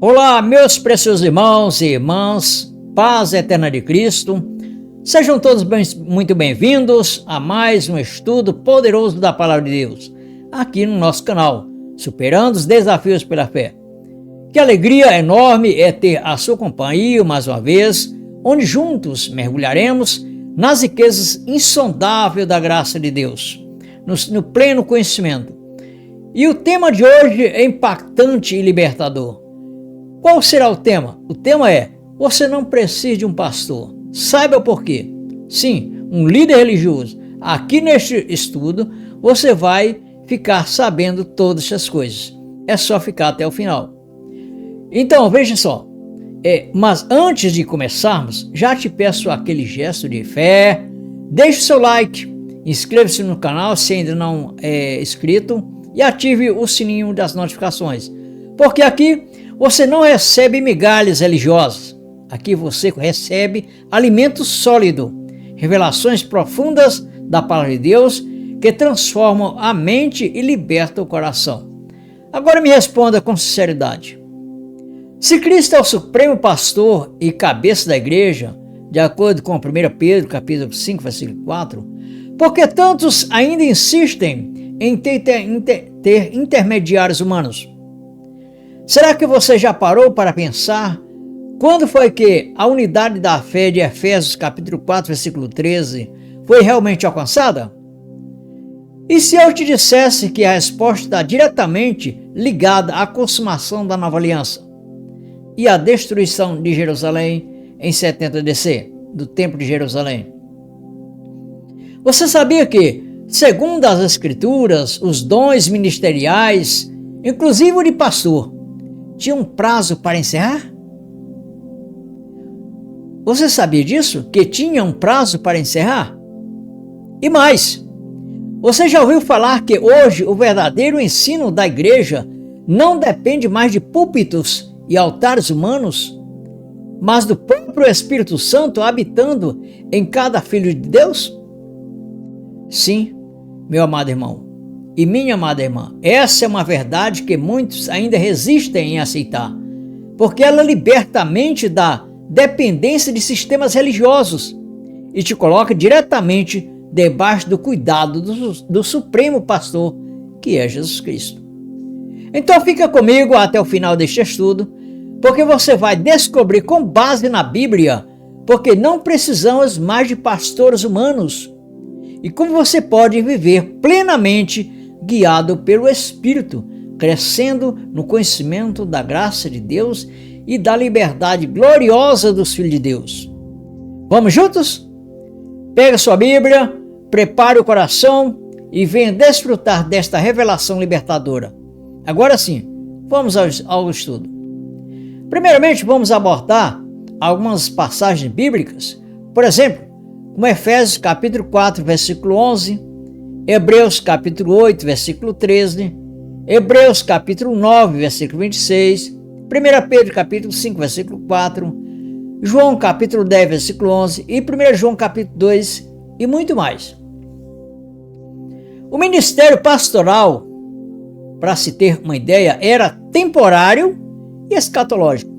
Olá, meus preciosos irmãos e irmãs, paz eterna de Cristo, sejam todos muito bem-vindos a mais um estudo poderoso da Palavra de Deus, aqui no nosso canal, Superando os Desafios pela Fé. Que alegria enorme é ter a sua companhia mais uma vez, onde juntos mergulharemos nas riquezas insondáveis da graça de Deus, no pleno conhecimento. E o tema de hoje é impactante e libertador. Qual será o tema? O tema é: você não precisa de um pastor. Saiba o porquê. Sim, um líder religioso. Aqui neste estudo você vai ficar sabendo todas essas coisas. É só ficar até o final. Então, veja só. Mas antes de começarmos, já te peço aquele gesto de fé. Deixe o seu like, inscreva-se no canal se ainda não é inscrito e ative o sininho das notificações. Porque aqui você não recebe migalhas religiosas. Aqui você recebe alimento sólido, revelações profundas da palavra de Deus que transformam a mente e libertam o coração. Agora me responda com sinceridade. Se Cristo é o supremo pastor e cabeça da igreja, de acordo com 1 Pedro capítulo 5, versículo 4, por que tantos ainda insistem em ter intermediários humanos? Será que você já parou para pensar quando foi que a unidade da fé de Efésios capítulo 4, versículo 13 foi realmente alcançada? E se eu te dissesse que a resposta está diretamente ligada à consumação da nova aliança e à destruição de Jerusalém em 70 DC, do templo de Jerusalém? Você sabia que, segundo as Escrituras, os dons ministeriais, inclusive o de pastor, tinha um prazo para encerrar? Você sabia disso? Que tinha um prazo para encerrar? E mais, você já ouviu falar que hoje o verdadeiro ensino da igreja não depende mais de púlpitos e altares humanos, mas do próprio Espírito Santo habitando em cada filho de Deus? Sim, meu amado irmão. E minha amada irmã, essa é uma verdade que muitos ainda resistem em aceitar, porque ela liberta a mente da dependência de sistemas religiosos e te coloca diretamente debaixo do cuidado do Supremo Pastor, que é Jesus Cristo. Então fica comigo até o final deste estudo, porque você vai descobrir com base na Bíblia, porque não precisamos mais de pastores humanos, e como você pode viver plenamente guiado pelo Espírito, crescendo no conhecimento da graça de Deus e da liberdade gloriosa dos filhos de Deus. Vamos juntos? Pega sua Bíblia, prepare o coração e venha desfrutar desta revelação libertadora. Agora sim, vamos ao estudo. Primeiramente, vamos abordar algumas passagens bíblicas, por exemplo, como Efésios capítulo 4, versículo 11, Hebreus capítulo 8, versículo 13, Hebreus capítulo 9, versículo 26, 1 Pedro capítulo 5, versículo 4, João capítulo 10, versículo 11 e 1 João capítulo 2 e muito mais. O ministério pastoral, para se ter uma ideia, era temporário e escatológico.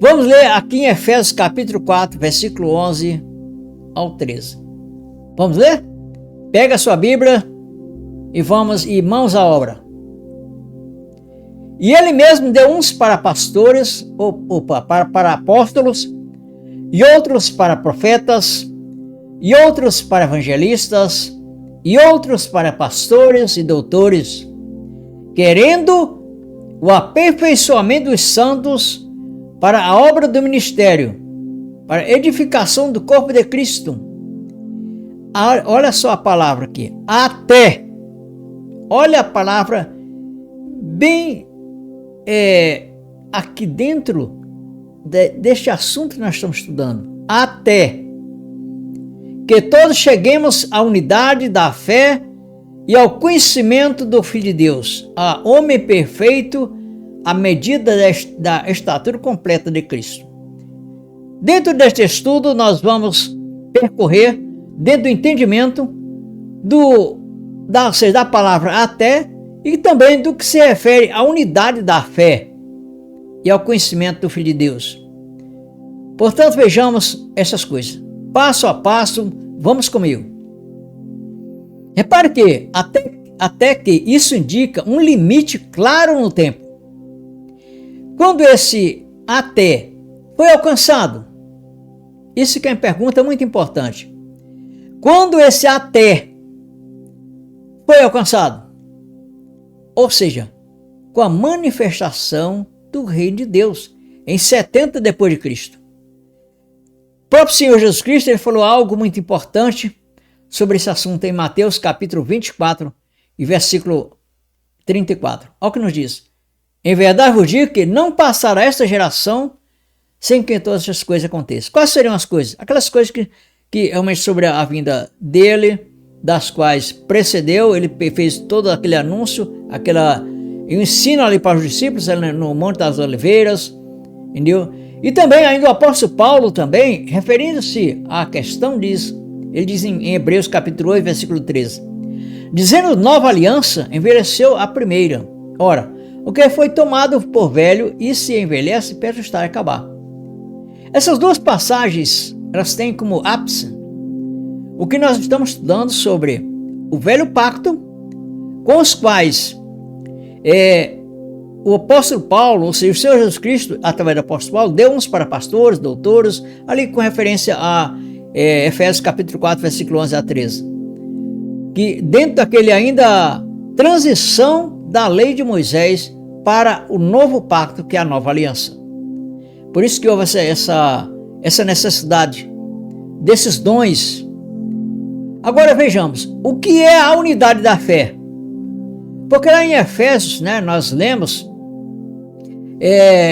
Vamos ler aqui em Efésios capítulo 4, versículo 11 ao 13. Vamos ler? Pega a sua Bíblia e vamos e mãos à obra. E ele mesmo deu uns para pastores, para apóstolos, e outros para profetas, e outros para evangelistas, e outros para pastores e doutores, querendo o aperfeiçoamento dos santos para a obra do ministério, para a edificação do corpo de Cristo. Olha só a palavra aqui, até. Olha a palavra bem aqui dentro deste assunto que nós estamos estudando. Até que todos cheguemos à unidade da fé e ao conhecimento do Filho de Deus, a homem perfeito, à medida da estatura completa de Cristo. Dentro deste estudo, nós vamos percorrer dentro do entendimento da palavra até e também do que se refere à unidade da fé. e ao conhecimento do Filho de Deus. Portanto, vejamos essas coisas. Passo a passo, vamos comigo. Repare que até que isso indica um limite claro no tempo. Quando esse até foi alcançado? Isso que é uma pergunta muito importante. Quando esse até foi alcançado? Ou seja, com a manifestação do reino de Deus em 70 depois de Cristo. O próprio Senhor Jesus Cristo ele falou algo muito importante sobre esse assunto em Mateus capítulo 24 e versículo 34. Olha o que nos diz. Em verdade vos digo que não passará esta geração sem que todas essas coisas aconteçam. Quais seriam as coisas? Aquelas coisas que realmente sobre a vinda dele, das quais precedeu, ele fez todo aquele anúncio, o ensino ali para os discípulos no Monte das Oliveiras, entendeu? E também ainda o apóstolo Paulo também, referindo-se à questão ele diz em Hebreus capítulo 8, versículo 13, dizendo nova aliança envelheceu a primeira. Ora, o que foi tomado por velho e se envelhece perto está a acabar. Essas duas passagens, elas têm como ápice o que nós estamos estudando sobre o velho pacto, com os quais o apóstolo Paulo, ou seja, o Senhor Jesus Cristo, através do apóstolo Paulo, deu uns para pastores, doutores, ali com referência a Efésios capítulo 4, versículo 11 a 13. Que dentro daquele ainda transição da lei de Moisés para o novo pacto, que é a nova aliança. Por isso que houve essa necessidade desses dons. Agora vejamos, o que é a unidade da fé? Porque lá em Efésios, nós lemos,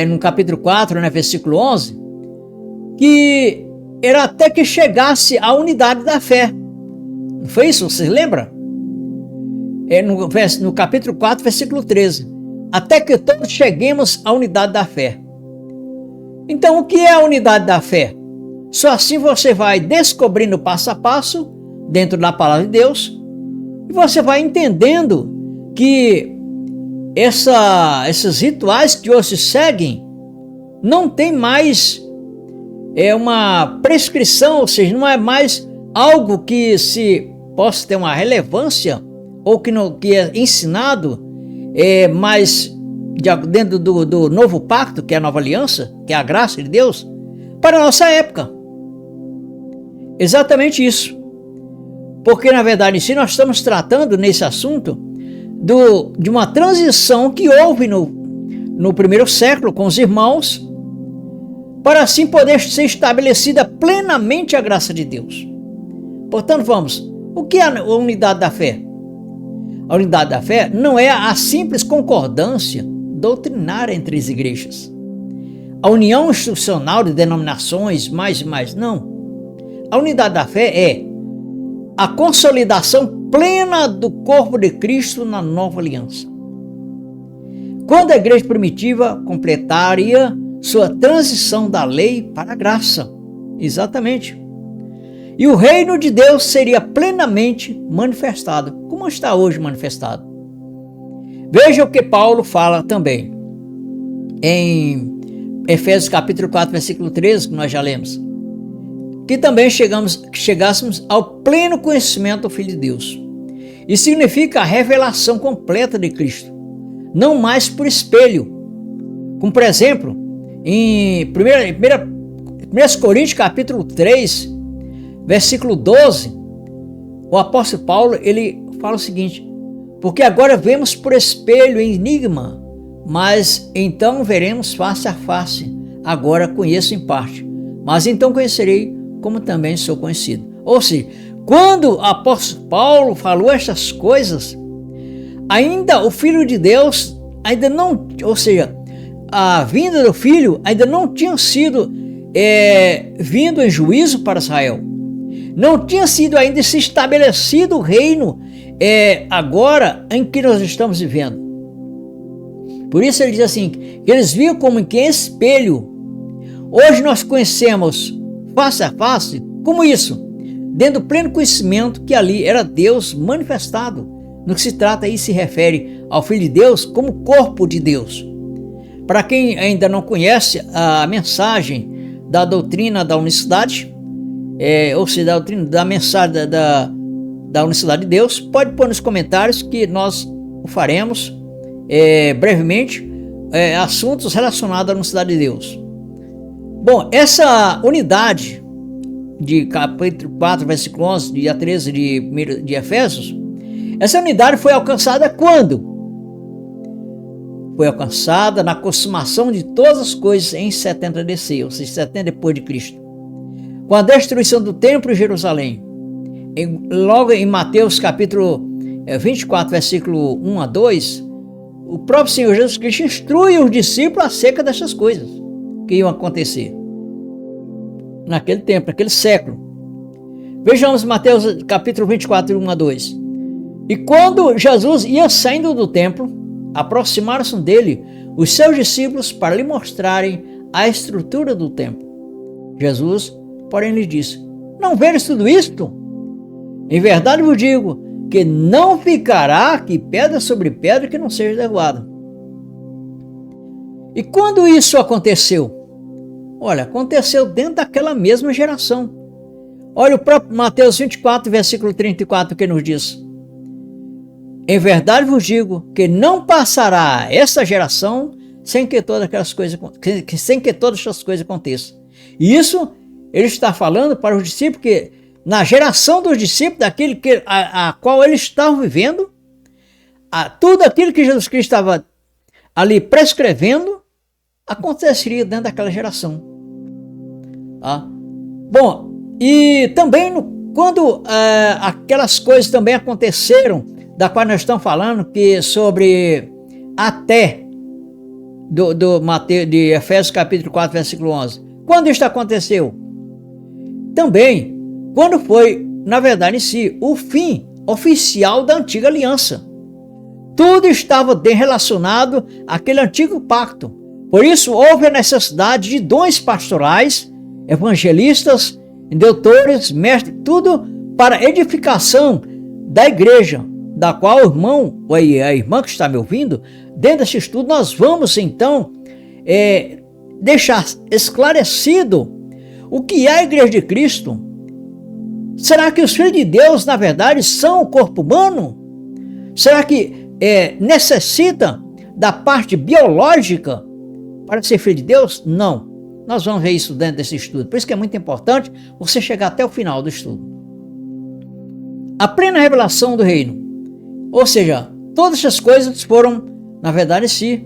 no capítulo 4, versículo 11, que era até que chegasse a unidade da fé. Não foi isso? Vocês lembram? No capítulo 4, versículo 13. Até que todos cheguemos à unidade da fé. Então, o que é a unidade da fé? Só assim você vai descobrindo passo a passo, dentro da palavra de Deus, e você vai entendendo que esses rituais que hoje se seguem não tem mais uma prescrição, ou seja, não é mais algo que se possa ter uma relevância ou que é ensinado, mas dentro do novo pacto, que é a nova aliança, que é a graça de Deus, para a nossa época. Exatamente isso. Porque, na verdade, se nós estamos tratando nesse assunto de uma transição que houve no primeiro século com os irmãos, para assim poder ser estabelecida plenamente a graça de Deus. Portanto, o que é a unidade da fé? A unidade da fé não é a simples concordância doutrinária entre as igrejas, a união institucional de denominações, mais, não. A unidade da fé é a consolidação plena do corpo de Cristo na nova aliança. Quando a igreja primitiva completaria sua transição da lei para a graça, exatamente. E o reino de Deus seria plenamente manifestado, como está hoje manifestado. Veja o que Paulo fala também em Efésios capítulo 4, versículo 13, que nós já lemos. Que também chegássemos ao pleno conhecimento do Filho de Deus. Isso significa a revelação completa de Cristo, não mais por espelho. Como, por exemplo, em 1 Coríntios capítulo 3, versículo 12, o apóstolo Paulo ele fala o seguinte: porque agora vemos por espelho em enigma, mas então veremos face a face. Agora conheço em parte, mas então conhecerei como também sou conhecido. Ou seja, quando o apóstolo Paulo falou essas coisas, ainda o Filho de Deus, ainda não, ou seja, a vinda do Filho ainda não tinha sido vindo em juízo para Israel. Não tinha sido ainda se estabelecido o reino agora em que nós estamos vivendo. Por isso ele diz assim, que eles viam como que em espelho. Hoje nós conhecemos face a face, como isso? Dentro do pleno conhecimento que ali era Deus manifestado. No que se trata aí se refere ao Filho de Deus como corpo de Deus. Para quem ainda não conhece a mensagem da doutrina da unicidade, ou seja, da doutrina da mensagem da unicidade de Deus, pode pôr nos comentários que nós o faremos brevemente, assuntos relacionados à unicidade de Deus. Bom, essa unidade de capítulo 4, versículo 11, dia 13 de Efésios, essa unidade foi alcançada quando? Foi alcançada na consumação de todas as coisas em 70 DC, ou seja, 70 depois de Cristo. Com a destruição do templo em Jerusalém. Logo em Mateus capítulo 24, versículo 1 a 2, o próprio Senhor Jesus Cristo instrui os discípulos acerca dessas coisas que iam acontecer naquele tempo, naquele século. Vejamos Mateus capítulo 24, 1 a 2. E quando Jesus ia saindo do templo, aproximaram-se dele os seus discípulos para lhe mostrarem a estrutura do templo. Jesus, porém, lhe disse: não veres tudo isto? Em verdade vos digo que não ficará aqui pedra sobre pedra que não seja derrubada. E quando isso aconteceu? Olha, aconteceu dentro daquela mesma geração. Olha o próprio Mateus 24, versículo 34, que nos diz: em verdade vos digo que não passará essa geração sem que todas essas coisas aconteçam. E isso ele está falando para os discípulos, que na geração dos discípulos, daquele a qual eles estavam vivendo, tudo aquilo que Jesus Cristo estava ali prescrevendo, aconteceria dentro daquela geração. Bom, e também quando aquelas coisas também aconteceram, da qual nós estamos falando, que sobre até de Efésios capítulo 4, versículo 11. Quando isso aconteceu? Também, quando foi, na verdade em si, o fim oficial da antiga aliança. Tudo estava relacionado àquele antigo pacto. Por isso houve a necessidade de dons pastorais, evangelistas, doutores, mestres, tudo para edificação da igreja, da qual o irmão ou a irmã que está me ouvindo, dentro desse estudo nós vamos então deixar esclarecido o que é a igreja de Cristo. Será que os filhos de Deus na verdade são o corpo humano? Será que necessita da parte biológica para ser filho de Deus? Não. Nós vamos ver isso dentro desse estudo. Por isso que é muito importante você chegar até o final do estudo. A plena revelação do reino. Ou seja, todas essas coisas foram, na verdade, sim,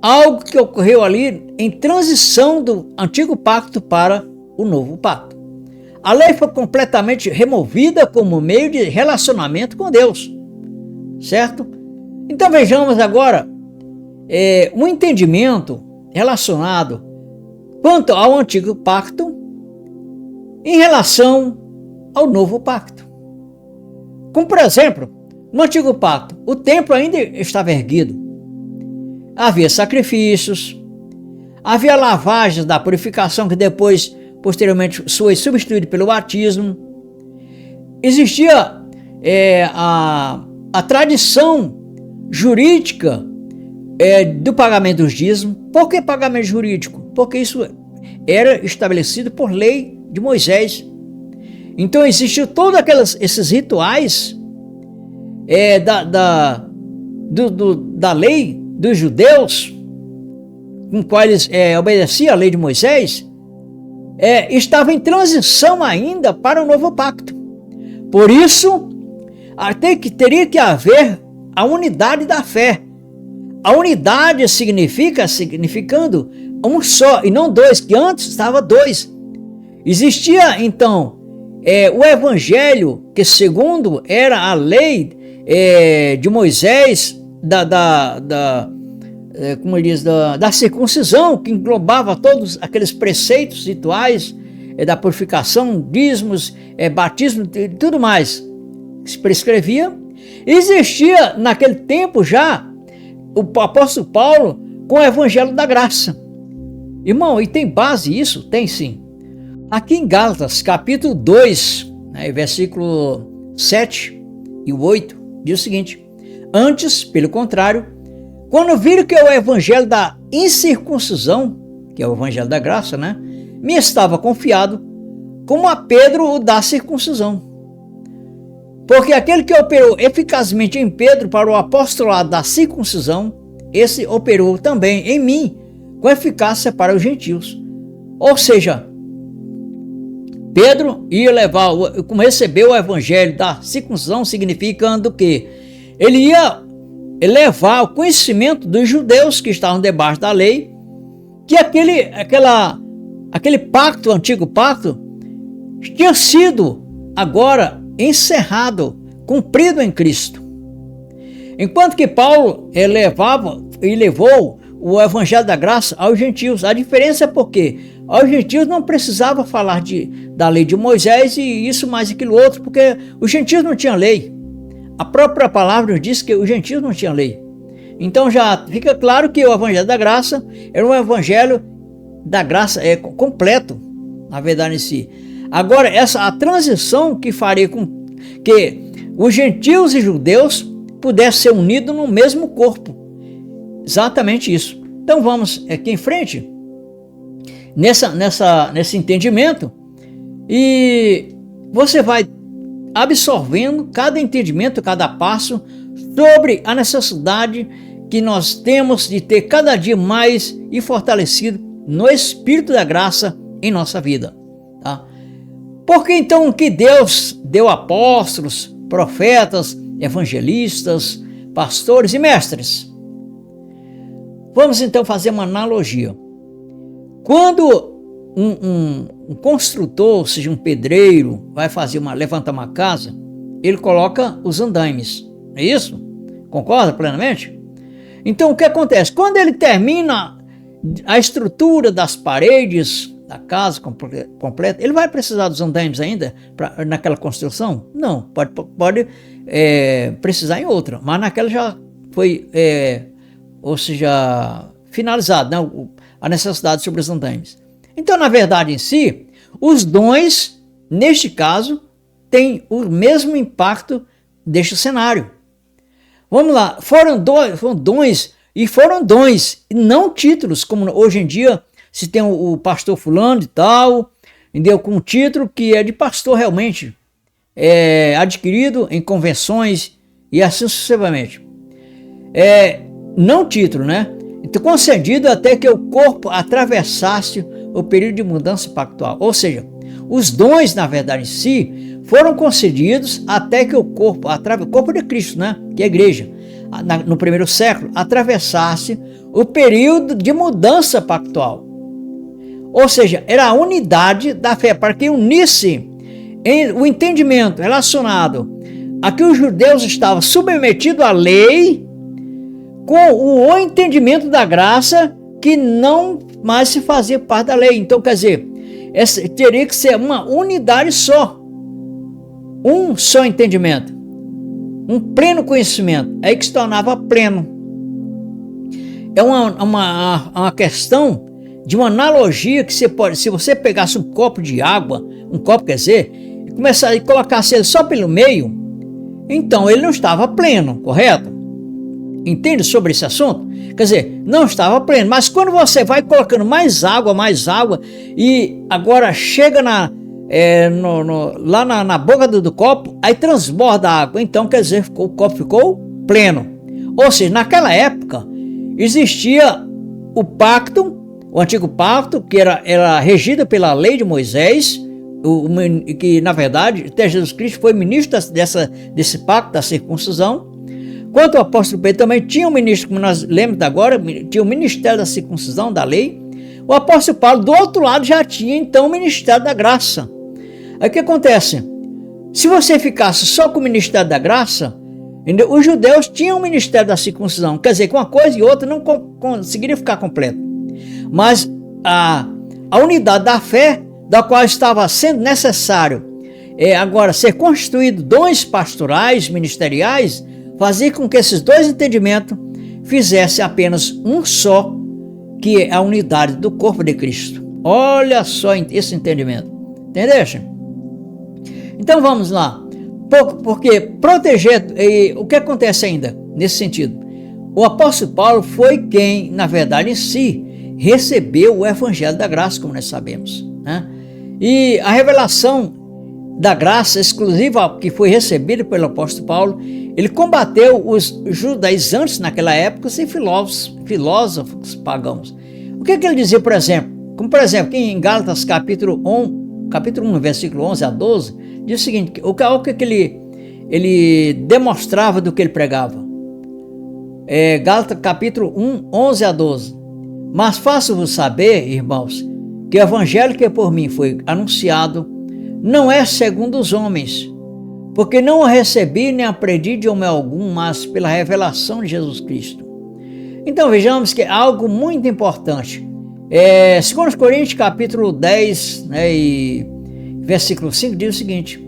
algo que ocorreu ali em transição do antigo pacto para o novo pacto. A lei foi completamente removida como meio de relacionamento com Deus, certo? Então vejamos agora um entendimento relacionado quanto ao antigo pacto em relação ao novo pacto. Como por exemplo, no antigo pacto, o templo ainda estava erguido. Havia sacrifícios, havia lavagens da purificação que depois, posteriormente, foi substituído pelo batismo. Existia a tradição jurídica do pagamento dos dízimos. Por que pagamento jurídico? Porque isso era estabelecido por lei de Moisés. Então existiam todos esses rituais da lei dos judeus, com quais obedeciam a lei de Moisés, estava em transição ainda para o novo pacto. Por isso, teria que haver a unidade da fé. A unidade significando um só e não dois, que antes estava dois. Existia então o evangelho, que segundo era a lei de Moisés, como ele diz, da circuncisão, que englobava todos aqueles preceitos rituais da purificação, dízimos, batismo e tudo mais que se prescrevia. Existia naquele tempo já o apóstolo Paulo com o evangelho da graça. Irmão, e tem base isso? Tem sim. Aqui em Gálatas, capítulo 2, versículo 7 e 8, diz o seguinte: antes, pelo contrário, quando viram que o evangelho da incircuncisão, que é o evangelho da graça, né, me estava confiado, como a Pedro o da circuncisão. Porque aquele que operou eficazmente em Pedro para o apostolado da circuncisão, esse operou também em mim com eficácia para os gentios. Ou seja, Pedro ia levar, como recebeu o evangelho da circuncisão, significando que ele ia levar o conhecimento dos judeus que estavam debaixo da lei, que aquele pacto, o antigo pacto, tinha sido agora encerrado, cumprido em Cristo. Enquanto que Paulo levou o evangelho da graça aos gentios. A diferença é porque aos gentios não precisava falar da lei de Moisés e isso mais aquilo outro, porque os gentios não tinham lei. A própria palavra nos diz que os gentios não tinham lei. Então já fica claro que o evangelho da graça era um evangelho da graça completo, na verdade em si. Agora, a transição que faria com que os gentios e judeus pudessem ser unidos no mesmo corpo. Exatamente isso. Então vamos aqui em frente, nesse entendimento, e você vai absorvendo cada entendimento, cada passo, sobre a necessidade que nós temos de ter cada dia mais e fortalecido no Espírito da graça em nossa vida. Tá? Porque então que Deus deu apóstolos, profetas, evangelistas, pastores e mestres? Vamos então fazer uma analogia. Quando um construtor, ou seja, um pedreiro, vai levantar uma casa, ele coloca os andaimes, não é isso? Concorda plenamente? Então o que acontece? Quando ele termina a estrutura das paredes da casa completa, ele vai precisar dos andaimes ainda naquela construção? Não, pode precisar em outra, mas naquela já foi, ou seja, finalizado, né, a necessidade sobre os andaimes. Então, na verdade em si, os dons, neste caso, têm o mesmo impacto deste cenário. Vamos lá, foram dons, e não títulos, como hoje em dia se tem o pastor fulano e tal, entendeu? Com um título que é de pastor realmente, adquirido em convenções e assim sucessivamente. Não título, né? Então, concedido até que o corpo atravessasse o período de mudança pactual. Ou seja, os dons, na verdade em si, foram concedidos até que o corpo de Cristo, né? Que é a igreja, no primeiro século, atravessasse o período de mudança pactual. Ou seja, era a unidade da fé, para que unisse o entendimento relacionado a que os judeus estavam submetidos à lei com o entendimento da graça, que não mais se fazia parte da lei. Então, quer dizer, teria que ser uma unidade só, um só entendimento, um pleno conhecimento, aí que se tornava pleno. É uma questão de uma analogia que você pode, se você pegasse um copo de água, e começar e colocasse ele só pelo meio, então ele não estava pleno, correto? Entende sobre esse assunto? Quer dizer, não estava pleno, mas quando você vai colocando mais água, e agora chega lá na boca do copo, aí transborda a água, então quer dizer, o copo ficou pleno. Ou seja, naquela época existia o antigo pacto, que era regido pela lei de Moisés, que na verdade até Jesus Cristo foi ministro desse pacto da circuncisão. Quanto ao apóstolo Pedro também tinha um ministro, como nós lembramos agora, tinha o ministério da circuncisão, da lei. O apóstolo Paulo, do outro lado, já tinha então o ministério da graça. Aí o que acontece? Se você ficasse só com o ministério da graça, os judeus tinham o ministério da circuncisão, quer dizer, com uma coisa e outra não conseguiria ficar completo. Mas a unidade da fé, da qual estava sendo necessário agora ser constituído dons pastorais, ministeriais, fazia com que esses dois entendimentos fizessem apenas um só, que é a unidade do corpo de Cristo. Olha só esse entendimento. Entendeste? Então vamos lá. Porque proteger, o que acontece ainda nesse sentido? o apóstolo Paulo foi quem, na verdade em si, recebeu o evangelho da graça, como nós sabemos, né? E a revelação da graça exclusiva que foi recebida pelo apóstolo Paulo, ele combateu os judaizantes naquela época e filósofos pagãos. O que ele dizia, por exemplo? Como, por exemplo, aqui em Gálatas capítulo 1, versículo 11 a 12, diz o seguinte: o que ele demonstrava do que ele pregava. Gálatas capítulo 1, 11 a 12. Mas faço-vos saber, irmãos, que o evangelho que por mim foi anunciado não é segundo os homens, porque não o recebi nem aprendi de homem algum, mas pela revelação de Jesus Cristo. Então vejamos que é algo muito importante. 2 Coríntios capítulo 10, né, e versículo 5 diz o seguinte: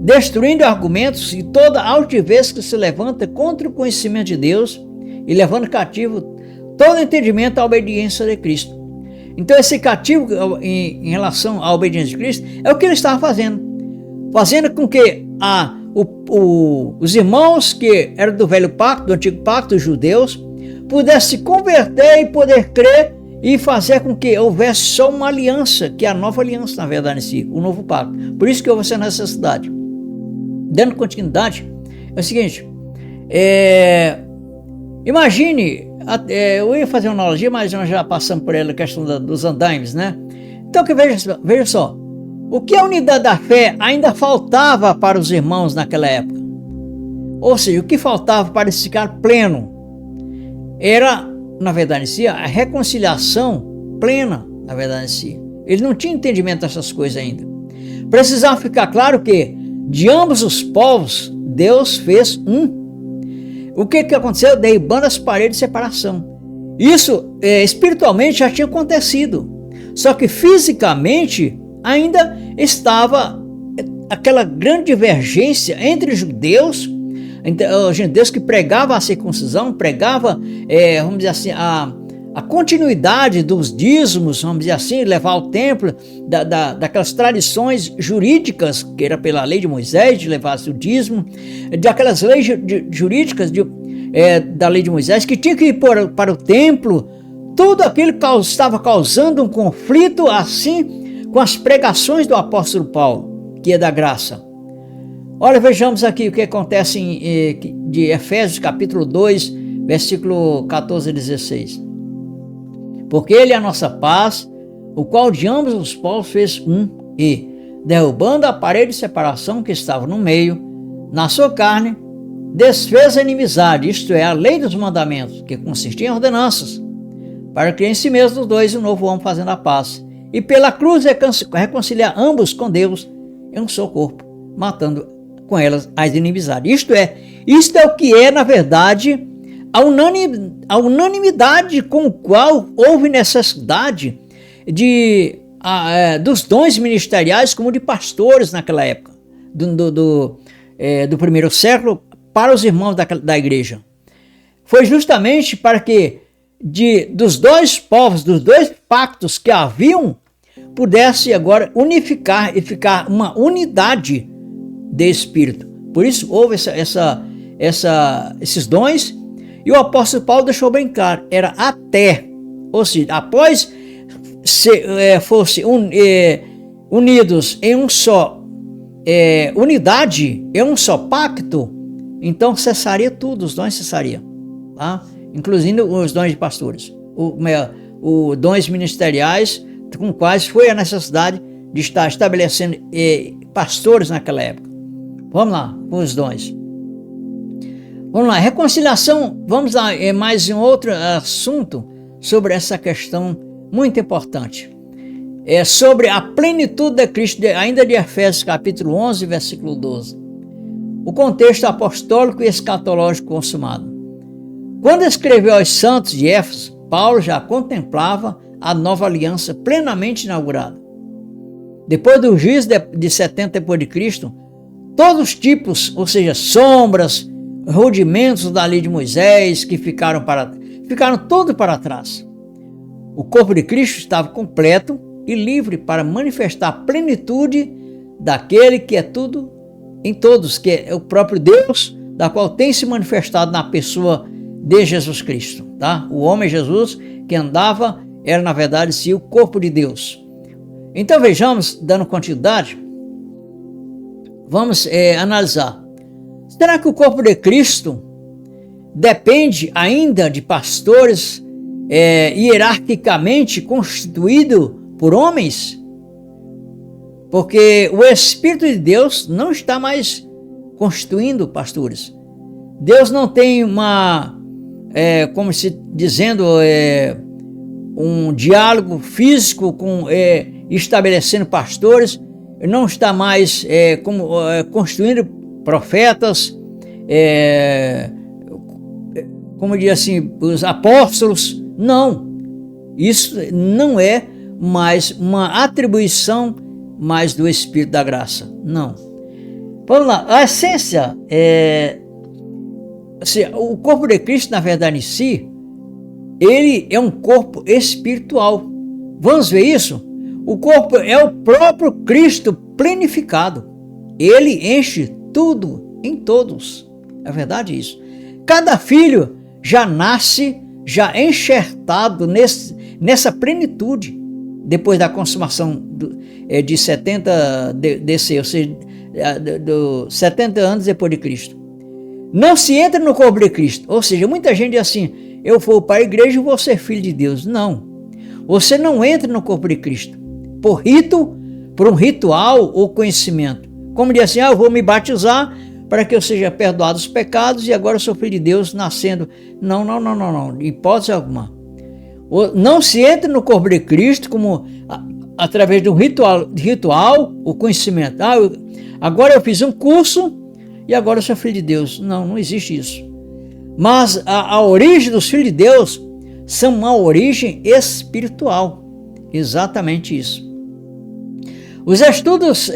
destruindo argumentos e toda altivez que se levanta contra o conhecimento de Deus e levando cativo todo entendimento à obediência de Cristo. Então esse cativo em relação à obediência de Cristo é o que ele estava fazendo com que os irmãos que eram do velho pacto, do antigo pacto, os judeus, pudessem se converter e poder crer e fazer com que houvesse só uma aliança, que é a nova aliança, na verdade, em si, o novo pacto. Por isso que houve essa necessidade. Dando continuidade, é o seguinte: imagine, eu ia fazer uma analogia, mas nós já passamos por ela, a questão dos andaimes, né? Então, veja só, o que a unidade da fé ainda faltava para os irmãos naquela época? Ou seja, o que faltava para eles ficar pleno era, na verdade em si, a reconciliação plena, na verdade em si. Eles não tinham entendimento dessas coisas ainda. Precisava ficar claro que de ambos os povos, Deus fez um. O que aconteceu? Derribando as paredes de separação. Isso espiritualmente já tinha acontecido. Só que fisicamente ainda estava aquela grande divergência entre os judeus que pregavam a circuncisão, pregava, vamos dizer assim, a continuidade dos dízimos, vamos dizer assim, levar ao templo, daquelas tradições jurídicas, que era pela lei de Moisés, de levar-se o dízimo, daquelas leis jurídicas da lei de Moisés, que tinha que ir para o templo. Tudo aquilo estava causando um conflito assim com as pregações do apóstolo Paulo, que é da graça. Olha, vejamos aqui o que acontece de Efésios capítulo 2, versículo 14 a 16. Porque ele é a nossa paz, o qual de ambos os povos fez um, e, derrubando a parede de separação que estava no meio, na sua carne, desfez a inimizade, isto é, a lei dos mandamentos, que consistia em ordenanças, para criar em si mesmo os dois um novo homem fazendo a paz, e pela cruz reconciliar ambos com Deus em um só corpo, matando com elas as inimizades. Isto é o que é, na verdade, a unanimidade com o qual houve necessidade dos dons ministeriais, como de pastores naquela época, do primeiro século, para os irmãos da igreja. Foi justamente para que dos dois povos, dos dois pactos que haviam, pudesse agora unificar e ficar uma unidade de espírito. Por isso houve esses dons, e o apóstolo Paulo deixou bem claro, era até, ou seja, após fossem unidos em um só unidade, em um só pacto, então cessaria tudo, os dons cessariam, tá? Inclusive os dons de pastores, os dons ministeriais, com quais foi a necessidade de estar estabelecendo pastores naquela época. Vamos lá, os dons. Vamos lá, reconciliação, vamos lá, mais um outro assunto sobre essa questão muito importante. Sobre a plenitude de Cristo, ainda de Efésios capítulo 11, versículo 12. O contexto apostólico e escatológico consumado. Quando escreveu aos santos de Éfeso, Paulo já contemplava a nova aliança plenamente inaugurada. Depois do juízo de 70 depois de Cristo, todos os tipos, ou seja, sombras, rudimentos da lei de Moisés, que ficaram todo para trás. O corpo de Cristo estava completo e livre para manifestar a plenitude daquele que é tudo em todos, que é o próprio Deus, da qual tem se manifestado na pessoa de Jesus Cristo, tá? O homem Jesus que andava era, na verdade, sim, o corpo de Deus. Então vejamos, dando continuidade, vamos analisar. Será que o corpo de Cristo depende ainda de pastores hierarquicamente constituído por homens? Porque o Espírito de Deus não está mais constituindo pastores. Deus não tem como se dizendo, um diálogo físico estabelecendo pastores. Não está mais constituindo profetas, como diz assim, os apóstolos. Não, isso não é mais uma atribuição mais do Espírito da graça, não. Vamos lá, a essência o corpo de Cristo, na verdade em si, ele é um corpo espiritual. Vamos ver isso? O corpo é o próprio Cristo plenificado. Ele enche tudo em todos. É verdade isso. Cada filho já nasce, já enxertado nessa plenitude, depois da consumação de 70 ou seja, 70 anos depois de Cristo. Não se entra no corpo de Cristo. Ou seja, muita gente diz assim, eu vou para a igreja e vou ser filho de Deus. Não. Você não entra no corpo de Cristo por rito, por um ritual ou conhecimento. Como diz assim, eu vou me batizar para que eu seja perdoado os pecados e agora eu sou filho de Deus nascendo. Não, hipótese alguma. Não se entra no corpo de Cristo como através de um ritual ou conhecimento. Agora eu fiz um curso e agora eu sou filho de Deus. Não existe isso. Mas a origem dos filhos de Deus são uma origem espiritual. Exatamente isso. Os estudos...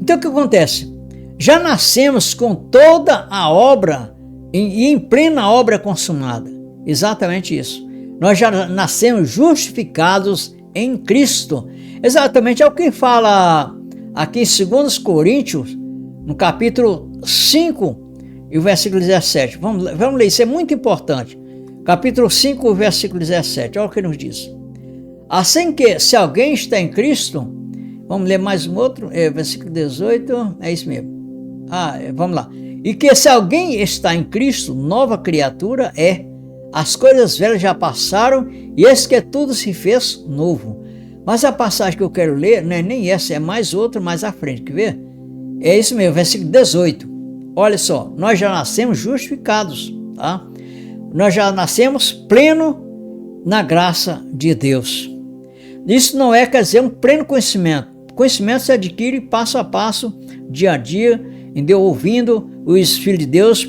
Então o que acontece? Já nascemos com toda a obra e em plena obra consumada. Exatamente isso. Nós já nascemos justificados em Cristo. Exatamente é o que fala aqui em 2 Coríntios, no capítulo 5 e o versículo 17. Vamos ler, isso é muito importante. Capítulo 5, versículo 17. Olha o que nos diz. Assim que, se alguém está em Cristo, vamos ler mais um outro, versículo 18, é isso mesmo. Vamos lá. E que se alguém está em Cristo, nova criatura é. As coisas velhas já passaram e eis que tudo se fez novo. Mas a passagem que eu quero ler não é nem essa, é mais outra mais à frente, quer ver? É isso mesmo, versículo 18. Olha só, nós já nascemos justificados, tá? Nós já nascemos pleno na graça de Deus. Isso não quer dizer um pleno conhecimento. Conhecimento se adquire passo a passo, dia a dia, entendeu? Ouvindo os filhos de Deus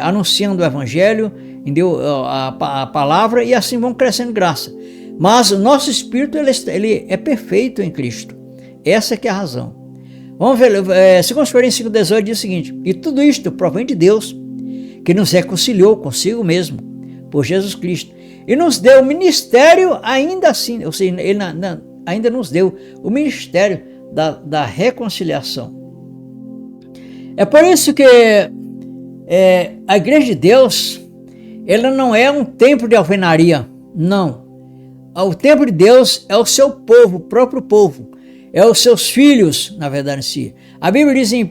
anunciando o evangelho, entendeu? A palavra, e assim vão crescendo graça. Mas o nosso espírito ele é perfeito em Cristo. Essa que é a razão. Vamos ver, 2 Coríntios 5,18 diz o seguinte: e tudo isto provém de Deus, que nos reconciliou consigo mesmo, por Jesus Cristo, e nos deu o ministério ainda assim, ou seja, ele ainda nos deu o ministério da reconciliação. É por isso que a igreja de Deus, ela não é um templo de alvenaria, não. O templo de Deus é o seu povo, o próprio povo, é os seus filhos, na verdade em si. A Bíblia diz em 1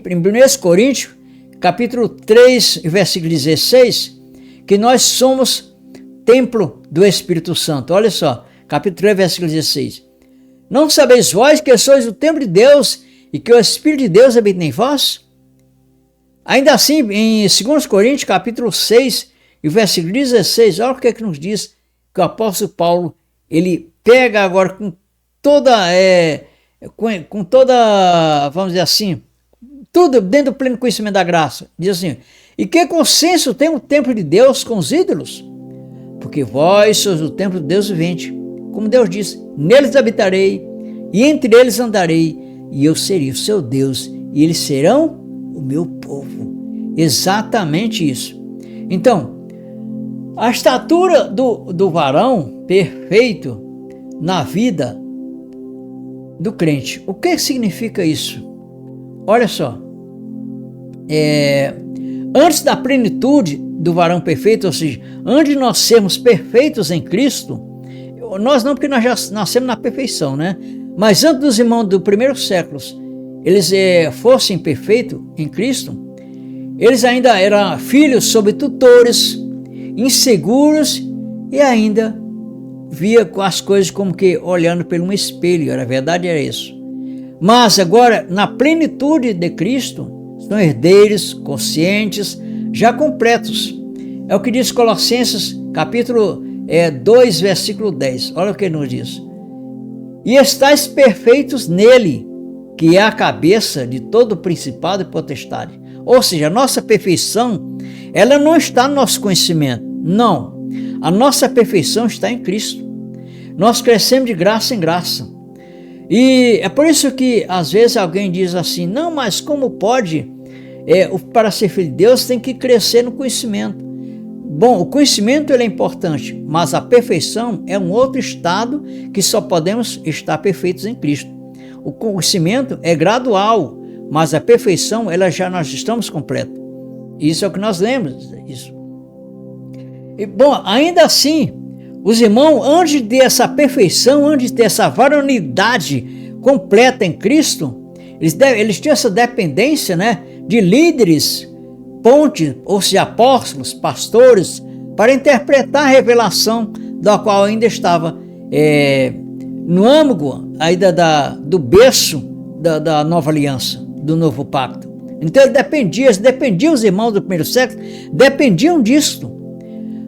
Coríntios, capítulo 3, versículo 16, que nós somos templo do Espírito Santo. Olha só, capítulo 3, versículo 16. Não sabeis vós que sois o templo de Deus e que o Espírito de Deus habita em vós? Ainda assim, em 2 Coríntios, capítulo 6, e versículo 16, olha o que nos diz que o apóstolo Paulo, ele pega agora com toda, vamos dizer assim, tudo dentro do pleno conhecimento da graça. Diz assim: e que consenso tem o templo de Deus com os ídolos? Porque vós sois o templo de Deus vivente. Como Deus disse, neles habitarei, e entre eles andarei, e eu serei o seu Deus, e eles serão o meu povo. Exatamente isso. Então, a estatura do varão perfeito na vida do crente. O que significa isso? Olha só. Antes da plenitude do varão perfeito, ou seja, antes de nós sermos perfeitos em Cristo, nós não, porque nós já nascemos na perfeição, né? Mas antes dos irmãos do primeiro século, eles fossem perfeitos em Cristo, eles ainda eram filhos sob tutores, inseguros e ainda via as coisas como que olhando por um espelho. A verdade era isso. Mas agora, na plenitude de Cristo, são herdeiros, conscientes, já completos. É o que diz Colossenses capítulo 2, versículo 10. Olha o que nos diz. E estáis perfeitos nele, que é a cabeça de todo principado e potestade. Ou seja, a nossa perfeição, ela não está no nosso conhecimento. Não. A nossa perfeição está em Cristo. Nós crescemos de graça em graça. E é por isso que às vezes alguém diz assim, não, mas como pode? Para ser filho de Deus tem que crescer no conhecimento. Bom, o conhecimento ele é importante, mas a perfeição é um outro estado que só podemos estar perfeitos em Cristo. O conhecimento é gradual, mas a perfeição, nós estamos completos. Isso é o que nós lemos. Isso. E, bom, ainda assim, os irmãos, antes de ter essa perfeição, antes de ter essa varonilidade completa em Cristo, eles tinham essa dependência, né, de líderes, pontes, ou seja, apóstolos, pastores, para interpretar a revelação da qual ainda estava no âmago do berço da nova aliança, do novo pacto. Então eles dependiam, os irmãos do primeiro século, dependiam disso.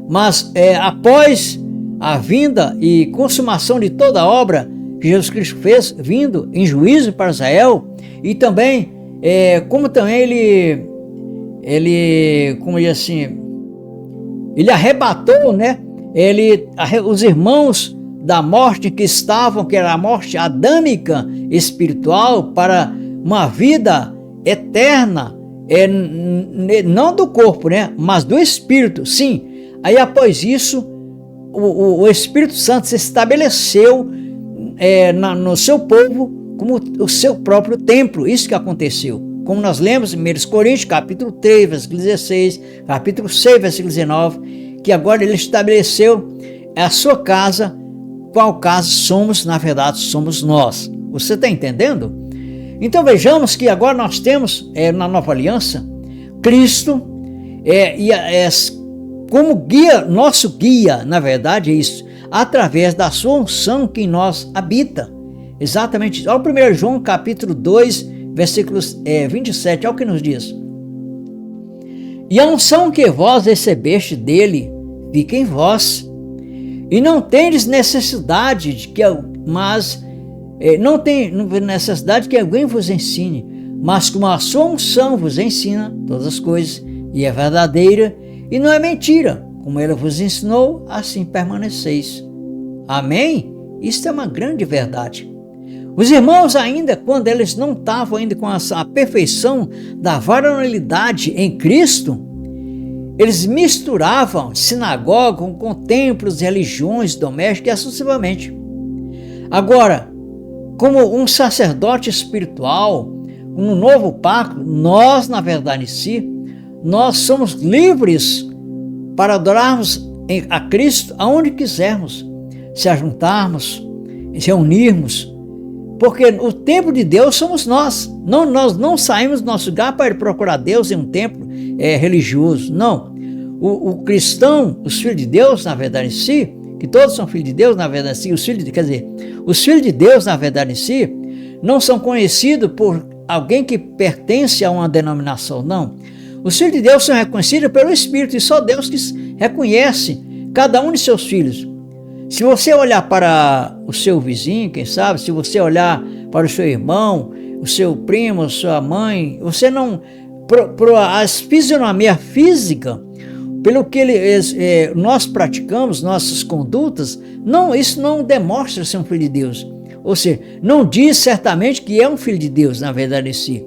Mas após a vinda e consumação de toda a obra que Jesus Cristo fez, vindo em juízo para Israel, e também, como também ele como diz assim, ele arrebatou, né? Os irmãos da morte que era a morte adâmica espiritual, para uma vida eterna, não do corpo, né? Mas do espírito, sim. Aí após isso, o Espírito Santo se estabeleceu no seu povo como o seu próprio templo. Isso que aconteceu. Como nós lemos em 1 Coríntios, capítulo 3, versículo 16, capítulo 6, versículo 19, que agora ele estabeleceu a sua casa, qual casa somos, na verdade, somos nós. Você está entendendo? Então vejamos que agora nós temos, na nova aliança, Cristo, como guia, nosso guia, na verdade é isso, através da sua unção que em nós habita. Exatamente. Olha o 1 João capítulo 2, versículos 27, olha o que nos diz. E a unção que vós recebeste dele, fica em vós, e não tendes necessidade não tem necessidade que alguém vos ensine, mas como a sua unção vos ensina todas as coisas, e é verdadeira, e não é mentira, como ela vos ensinou, assim permaneceis. Amém? Isso é uma grande verdade. Os irmãos ainda, quando eles não estavam ainda com a perfeição da varonilidade em Cristo, eles misturavam sinagoga com templos, religiões domésticas e assim sucessivamente. Agora, como um sacerdote espiritual, no novo pacto, nós, na verdade em si, nós somos livres para adorarmos a Cristo aonde quisermos, se ajuntarmos, se reunirmos, porque o templo de Deus somos nós. Nós não saímos do nosso lugar para ir procurar Deus em um templo religioso, não. O cristão, os filhos de Deus, na verdade em si, que todos são filhos de Deus, na verdade em si, os filhos de Deus, na verdade em si, não são conhecidos por alguém que pertence a uma denominação, não. Os filhos de Deus são reconhecidos pelo Espírito, e só Deus que reconhece cada um de seus filhos. Se você olhar para o seu vizinho, quem sabe, se você olhar para o seu irmão, o seu primo, a sua mãe, você não, a fisionomia física, pelo que nós praticamos, nossas condutas, isso não demonstra ser um filho de Deus. Ou seja, não diz certamente que é um filho de Deus, na verdade em si.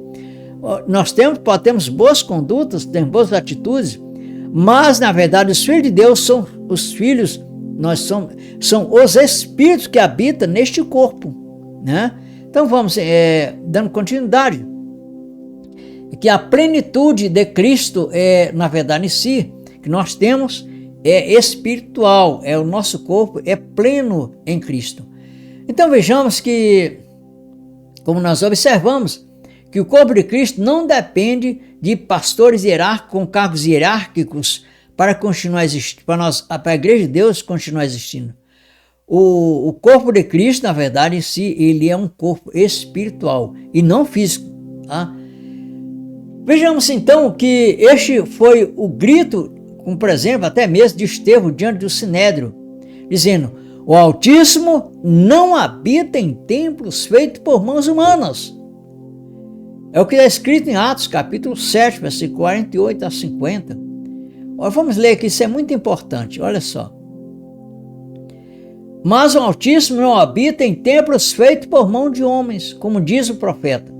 Nós temos boas condutas, temos boas atitudes, mas na verdade os filhos de Deus são os filhos, são os espíritos que habitam neste corpo, né? Então vamos dando continuidade. que a plenitude de Cristo na verdade em si, que nós temos, é espiritual, o nosso corpo é pleno em Cristo. Então vejamos que, como nós observamos, que o corpo de Cristo não depende de pastores hierárquicos com cargos hierárquicos para continuar existindo, para a Igreja de Deus continuar existindo. O corpo de Cristo, na verdade, em si, ele é um corpo espiritual e não físico. Tá? Vejamos então que este foi o grito, como por exemplo, até mesmo de Estevão diante do Sinédrio, dizendo: o Altíssimo não habita em templos feitos por mãos humanas. É o que está escrito em Atos, capítulo 7, versículo 48 a 50. Vamos ler aqui, isso é muito importante, olha só. Mas o Altíssimo não habita em templos feitos por mão de homens, como diz o profeta.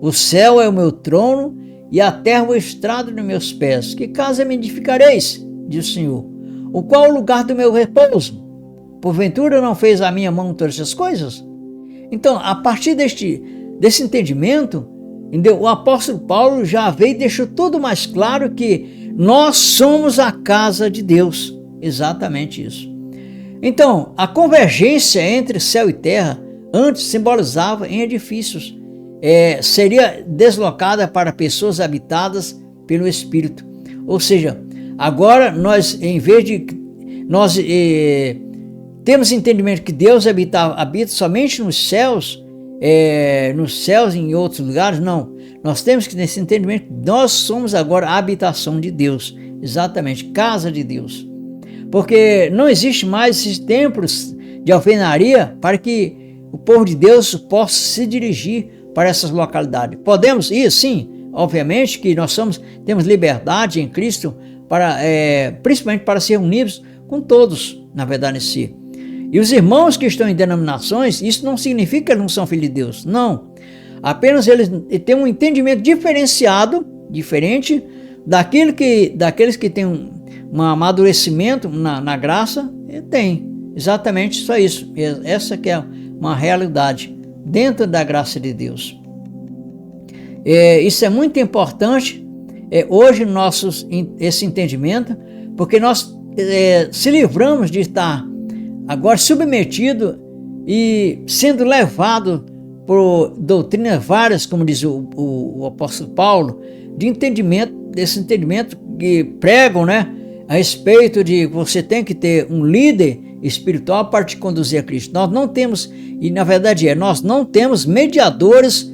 O céu é o meu trono e a terra o estrado de meus pés. Que casa me edificareis, diz o Senhor, o qual é o lugar do meu repouso? Porventura não fez a minha mão todas essas coisas? Então, a partir desse entendimento, o apóstolo Paulo já veio e deixou tudo mais claro que nós somos a casa de Deus. Exatamente isso. Então, a convergência entre céu e terra antes simbolizava em edifícios. Seria deslocada para pessoas habitadas pelo Espírito. Ou seja, agora nós, em vez de nós temos entendimento que Deus habita somente nos céus e em outros lugares, não. Nós temos que ter esse entendimento que nós somos agora a habitação de Deus, exatamente, casa de Deus. Porque não existe mais esses templos de alvenaria para que o povo de Deus possa se dirigir para essas localidades. Podemos ir, sim, obviamente que nós temos liberdade em Cristo, principalmente para se reunirmos com todos, na verdade em si. E os irmãos que estão em denominações, isso não significa que eles não são filhos de Deus, não. Apenas eles têm um entendimento diferente daqueles que têm um amadurecimento na graça, tem exatamente só isso. Essa que é uma realidade dentro da graça de Deus. Isso é muito importante hoje esse entendimento, porque nós se livramos de estar agora submetido e sendo levado por doutrinas várias, como diz o apóstolo Paulo, desse entendimento que pregam, a respeito de que você tem que ter um líder espiritual para te conduzir a Cristo. Nós não temos, e na verdade nós não temos mediadores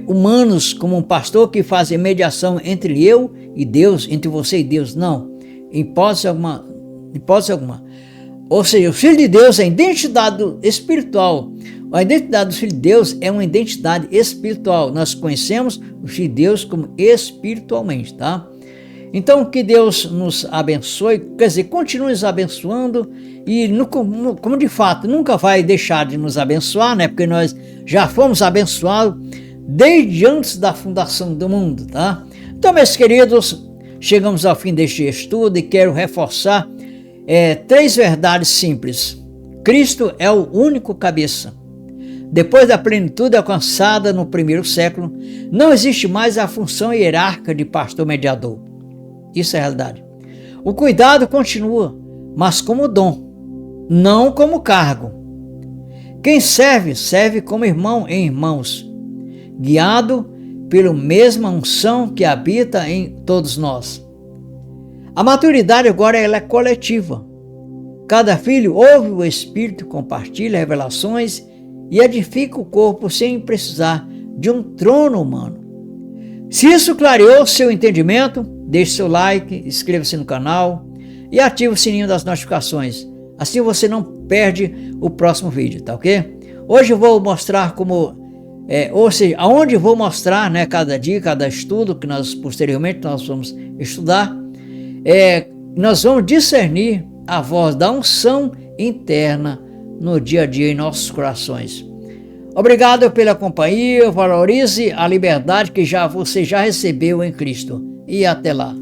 humanos, como um pastor que faz mediação entre eu e Deus, entre você e Deus, não, em hipótese alguma. Ou seja, o Filho de Deus é a identidade espiritual. A identidade do Filho de Deus é uma identidade espiritual. Nós conhecemos o Filho de Deus como espiritualmente, tá? Então, que Deus nos abençoe, quer dizer, continue nos abençoando e, como de fato, nunca vai deixar de nos abençoar, porque nós já fomos abençoados desde antes da fundação do mundo, tá? Então, meus queridos, chegamos ao fim deste estudo e quero reforçar 3 verdades simples. Cristo é o único cabeça. Depois da plenitude alcançada no primeiro século, não existe mais a função hierárquica de pastor mediador. Isso é a realidade. O cuidado continua, mas como dom, não como cargo. Quem serve, serve como irmão em irmãos, guiado pela mesma unção que habita em todos nós. A maturidade agora ela é coletiva. Cada filho ouve o Espírito, compartilha revelações e edifica o corpo sem precisar de um trono humano. Se isso clareou seu entendimento, deixe seu like, inscreva-se no canal e ative o sininho das notificações. Assim você não perde o próximo vídeo, tá ok? Hoje eu vou mostrar aonde vou mostrar, cada dia, cada estudo que posteriormente nós vamos estudar, nós vamos discernir a voz da unção interna no dia a dia em nossos corações. Obrigado pela companhia, valorize a liberdade que você já recebeu em Cristo e até lá.